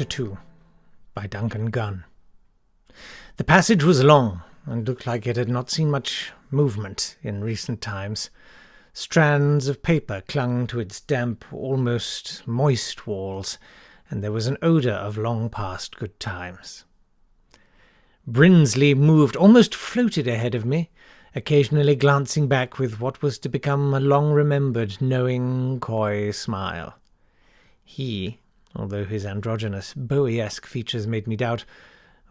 Chapter 2 by Duncan Gunn. The passage was long, and looked like it had not seen much movement in recent times. Strands of paper clung to its damp, almost moist walls, and there was an odour of long-past good times. Brinsley moved, almost floated ahead of me, occasionally glancing back with what was to become a long-remembered, knowing, coy smile. He, although his androgynous, Bowie-esque features made me doubt,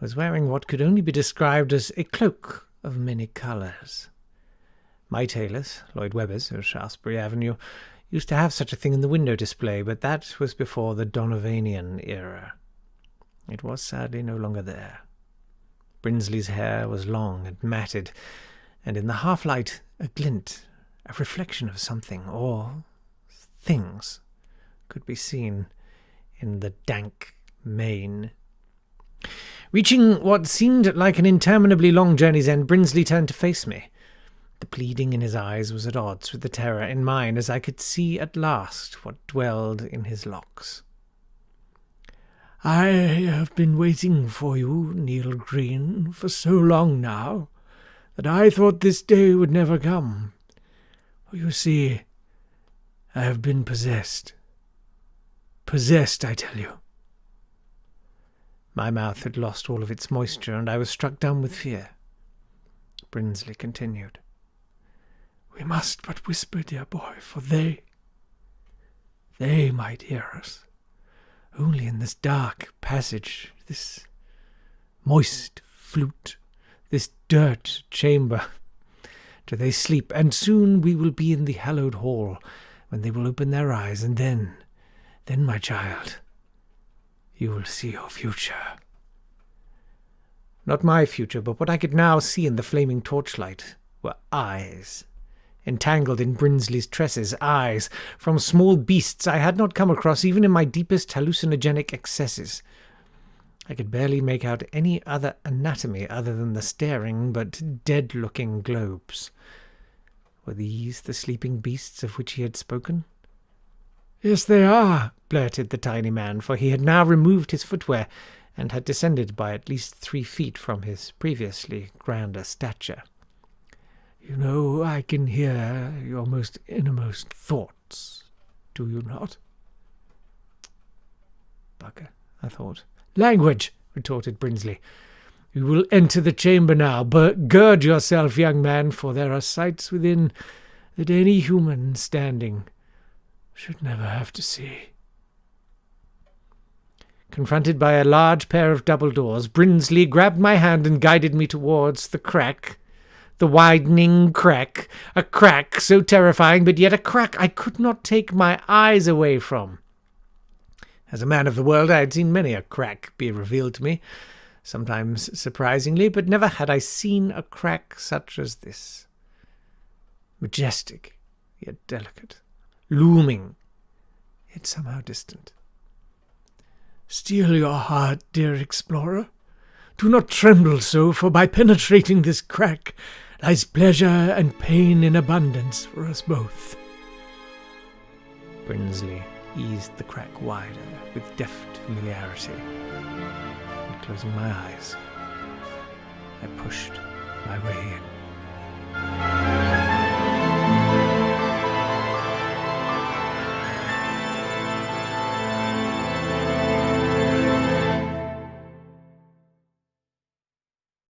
was wearing what could only be described as a cloak of many colours. My tailors, Lloyd Webber's of Shaftesbury Avenue, used to have such a thing in the window display, but that was before the Donovanian era. It was sadly no longer there. Brinsley's hair was long and matted, and in the half-light a glint, a reflection of something, or things, could be seen in the dank mane. Reaching what seemed like an interminably long journey's end, Brinsley turned to face me. The pleading in his eyes was at odds with the terror in mine, as I could see at last what dwelled in his locks. "I have been waiting for you, Neil Green, for so long now, that I thought this day would never come. For you see, I have been possessed. Possessed, I tell you." My mouth had lost all of its moisture, and I was struck dumb with fear. Brinsley continued. "We must but whisper, dear boy, for they might hear us. Only in this dark passage, this moist flute, this dirt chamber, do they sleep, and soon we will be in the hallowed hall, when they will open their eyes, and then, my child, you will see your future." Not my future, but what I could now see in the flaming torchlight were eyes, entangled in Brinsley's tresses, eyes from small beasts I had not come across even in my deepest hallucinogenic excesses. I could barely make out any other anatomy other than the staring but dead-looking globes. Were these the sleeping beasts of which he had spoken? "Yes, they are," blurted the tiny man, for he had now removed his footwear and had descended by at least 3 feet from his previously grander stature. "You know I can hear your most innermost thoughts, do you not?" Bugger, I thought. "Language!" retorted Brinsley. "We will enter the chamber now, but gird yourself, young man, for there are sights within that any human standing should never have to see." Confronted by a large pair of double doors, Brinsley grabbed my hand and guided me towards the crack, the widening crack, a crack so terrifying, but yet a crack I could not take my eyes away from. As a man of the world, I had seen many a crack be revealed to me, sometimes surprisingly, but never had I seen a crack such as this. Majestic, yet delicate. Looming, yet somehow distant. "Steel your heart, dear explorer. Do not tremble so, for by penetrating this crack lies pleasure and pain in abundance for us both." Brinsley eased the crack wider with deft familiarity, and closing my eyes, I pushed my way in.